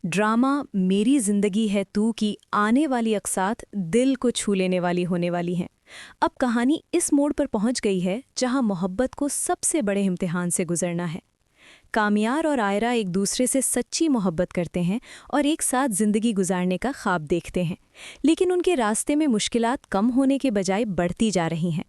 Drama मेरी जिंदगी है तू की आने वाली अक़सात दिल को छू लेने वाली होने वाली हैं। अब कहानी इस मोड़ पर पहुंच गई है जहां मोहब्बत को सबसे बड़े इम्तिहान से गुजरना है। कामयार और आयरा एक दूसरे से सच्ची मोहब्बत करते हैं और एक साथ जिंदगी गुजारने का ख्वाब देखते हैं, लेकिन उनके रास्ते में मुश्किलात कम होने के बजाय बढ़ती जा रही हैं।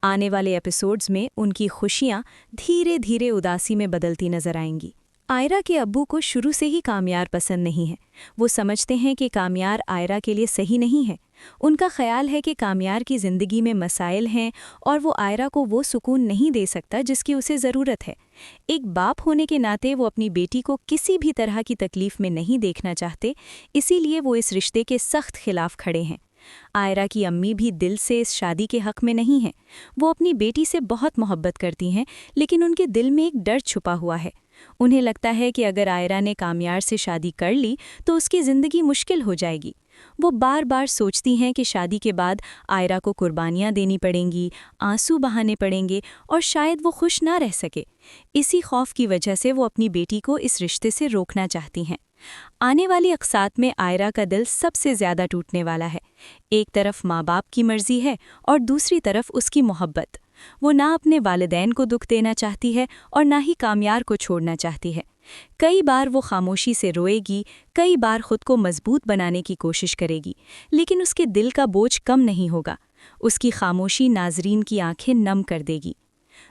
आने वाले एपिसोड्स में उनकी खुशियां धीरे धीरे उदासी में बदलती नजर आएंगी। आयरा के अब्बू को शुरू से ही कामयार पसंद नहीं है। वो समझते हैं कि कामयार आयरा के लिए सही नहीं है। उनका ख्याल है कि कामयार की ज़िंदगी में मसाइल हैं और वो आयरा को वो सुकून नहीं दे सकता जिसकी उसे ज़रूरत है। एक बाप होने के नाते वो अपनी बेटी को किसी भी तरह की तकलीफ़ में नहीं देखना चाहते, इसीलिए वो इस रिश्ते के सख्त खिलाफ खड़े हैं। आयरा की अम्मी भी दिल से इस शादी के हक़ में नहीं हैं। वो अपनी बेटी से बहुत मोहब्बत करती हैं, लेकिन उनके दिल में एक डर छुपा हुआ है। उन्हें लगता है कि अगर आयरा ने कामयार से शादी कर ली तो उसकी ज़िंदगी मुश्किल हो जाएगी। वो बार बार सोचती हैं कि शादी के बाद आयरा को कुर्बानियाँ देनी पड़ेंगी, आंसू बहाने पड़ेंगे और शायद वो खुश ना रह सके। इसी खौफ की वजह से वो अपनी बेटी को इस रिश्ते से रोकना चाहती हैं। आने वाली अक़सात में आयरा का दिल सबसे ज़्यादा टूटने वाला है। एक तरफ माँ बाप की मर्ज़ी है और दूसरी तरफ उसकी मोहब्बत। वो ना अपने वालिदैन को दुख देना चाहती है और ना ही कामयार को छोड़ना चाहती है। कई बार वो खामोशी से रोएगी, कई बार खुद को मजबूत बनाने की कोशिश करेगी, लेकिन उसके दिल का बोझ कम नहीं होगा। उसकी खामोशी नाज़रीन की आंखें नम कर देगी।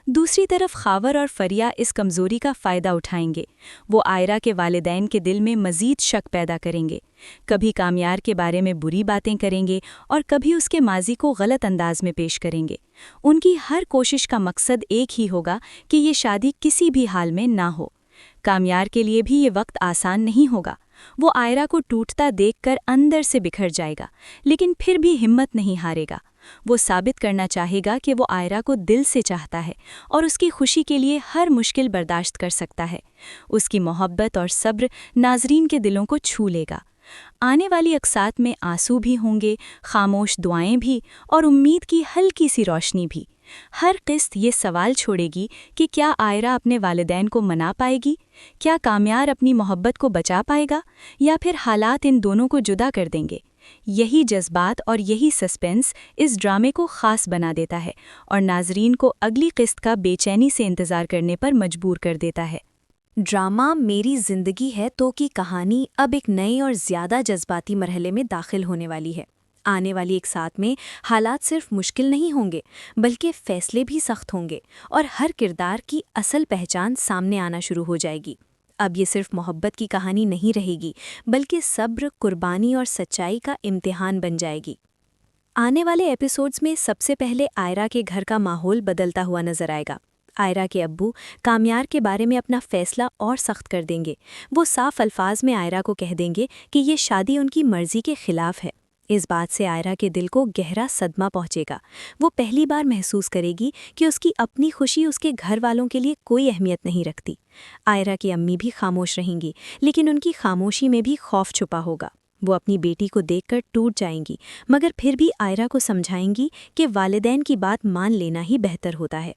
दूसरी तरफ खावर और फरिया इस कमज़ोरी का फ़ायदा उठाएंगे। वो आयरा के वालिदैन के दिल में मज़ीद शक पैदा करेंगे। कभी कामयार के बारे में बुरी बातें करेंगे और कभी उसके माजी को गलत अंदाज में पेश करेंगे। उनकी हर कोशिश का मकसद एक ही होगा कि ये शादी किसी भी हाल में ना हो। कामयार के लिए भी ये वक्त आसान नहीं होगा। वो आयरा को टूटता देखकर अंदर से बिखर जाएगा, लेकिन फिर भी हिम्मत नहीं हारेगा। वो साबित करना चाहेगा कि वो आयरा को दिल से चाहता है और उसकी खुशी के लिए हर मुश्किल बर्दाश्त कर सकता है। उसकी मोहब्बत और सब्र नाज़रीन के दिलों को छू लेगा। आने वाली अक़सात में आंसू भी होंगे, खामोश दुआएं भी और उम्मीद की हल्की सी रोशनी भी। हर किस्त ये सवाल छोड़ेगी कि क्या आयरा अपने वालिदैन को मना पाएगी, क्या कामयार अपनी मोहब्बत को बचा पाएगा, या फिर हालात इन दोनों को जुदा कर देंगे। यही जज्बात और यही सस्पेंस इस ड्रामे को ख़ास बना देता है और नाज़रीन को अगली किस्त का बेचैनी से इंतज़ार करने पर मजबूर कर देता है। ड्रामा मेरी ज़िंदगी है तो की कहानी अब एक नए और ज़्यादा जज्बाती मरहले में दाखिल होने वाली है। आने वाली एक साथ में हालात सिर्फ मुश्किल नहीं होंगे, बल्कि फ़ैसले भी सख्त होंगे और हर किरदार की असल पहचान सामने आना शुरू हो जाएगी। अब ये सिर्फ मोहब्बत की कहानी नहीं रहेगी, बल्कि सब्र, कुर्बानी और सच्चाई का इम्तिहान बन जाएगी। आने वाले एपिसोड्स में सबसे पहले आयरा के घर का माहौल बदलता हुआ नजर आएगा। आयरा के अब्बू कामयार के बारे में अपना फैसला और सख्त कर देंगे। वो साफ अल्फाज में आयरा को कह देंगे कि ये शादी उनकी मर्जी के खिलाफ है। इस बात से आयरा के दिल को गहरा सदमा पहुंचेगा। वो पहली बार महसूस करेगी कि उसकी अपनी खुशी उसके घर वालों के लिए कोई अहमियत नहीं रखती। आयरा की अम्मी भी खामोश रहेंगी, लेकिन उनकी खामोशी में भी खौफ छुपा होगा। वो अपनी बेटी को देखकर टूट जाएंगी, मगर फिर भी आयरा को समझाएंगी कि वालिदैन की बात मान लेना ही बेहतर होता है।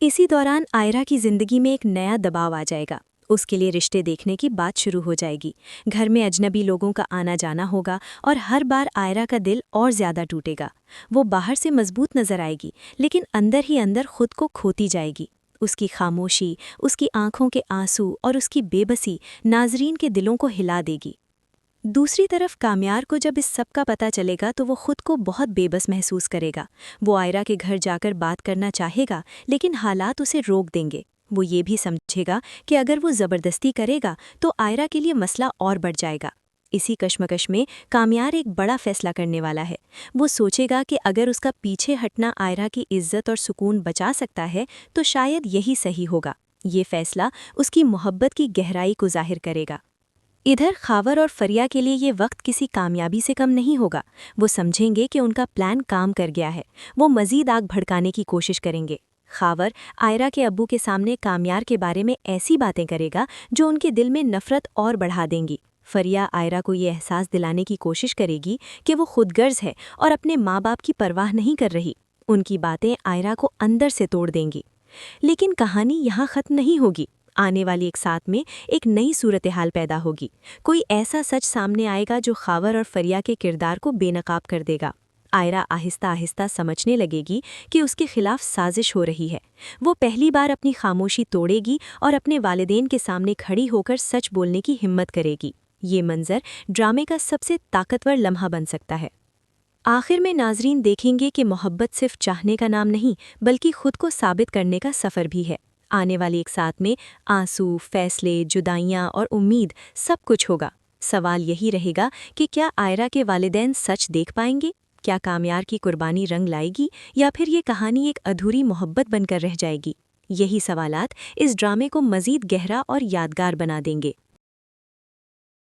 इसी दौरान आयरा की ज़िंदगी में एक नया दबाव आ जाएगा। उसके लिए रिश्ते देखने की बात शुरू हो जाएगी। घर में अजनबी लोगों का आना जाना होगा और हर बार आयरा का दिल और ज़्यादा टूटेगा। वो बाहर से मजबूत नजर आएगी, लेकिन अंदर ही अंदर खुद को खोती जाएगी। उसकी खामोशी, उसकी आंखों के आंसू और उसकी बेबसी नाजरीन के दिलों को हिला देगी। दूसरी तरफ कामयार को जब इस सब का पता चलेगा तो वो खुद को बहुत बेबस महसूस करेगा। वो आयरा के घर जाकर बात करना चाहेगा, लेकिन हालात उसे रोक देंगे। वो ये भी समझेगा कि अगर वो ज़बरदस्ती करेगा तो आयरा के लिए मसला और बढ़ जाएगा। इसी कश्मकश में कामयार एक बड़ा फैसला करने वाला है। वो सोचेगा कि अगर उसका पीछे हटना आयरा की इज्जत और सुकून बचा सकता है तो शायद यही सही होगा। ये फैसला उसकी मोहब्बत की गहराई को जाहिर करेगा। इधर खावर और फरिया के लिए ये वक्त किसी कामयाबी से कम नहीं होगा। वो समझेंगे कि उनका प्लान काम कर गया है। वो मज़ीद आग भड़काने की कोशिश करेंगे। खावर आयरा के अब्बू के सामने कामयार के बारे में ऐसी बातें करेगा जो उनके दिल में नफ़रत और बढ़ा देंगी। फरिया आयरा को ये एहसास दिलाने की कोशिश करेगी कि वो खुदगर्ज है और अपने माँ बाप की परवाह नहीं कर रही। उनकी बातें आयरा को अंदर से तोड़ देंगी। लेकिन कहानी यहाँ ख़त्म नहीं होगी। آنے والی ایک ساتھ میں ایک نئی صورتحال پیدا ہوگی۔ کوئی ایسا سچ سامنے آئے گا جو خاور اور فریا کے کردار کو بے نقاب کر دے گا۔ آئرہ آہستہ آہستہ سمجھنے لگے گی کہ اس کے خلاف سازش ہو رہی ہے۔ وہ پہلی بار اپنی خاموشی توڑے گی اور اپنے والدین کے سامنے کھڑی ہو کر سچ بولنے کی ہمت کرے گی۔ یہ منظر ڈرامے کا سب سے طاقتور لمحہ بن سکتا ہے۔ آخر میں ناظرین دیکھیں گے کہ محبت صرف چاہنے کا نام نہیں بلکہ خود کو ثابت کرنے کا سفر بھی ہے۔ آنے والی ایک ساتھ میں آنسو، فیصلے، جدائیاں اور امید سب کچھ ہوگا۔ سوال یہی رہے گا کہ کیا آئرہ کے والدین سچ دیکھ پائیں گے؟ کیا کامیار کی قربانی رنگ لائے گی یا پھر یہ کہانی ایک ادھوری محبت بن کر رہ جائے گی؟ یہی سوالات اس ڈرامے کو مزید گہرا اور یادگار بنا دیں گے۔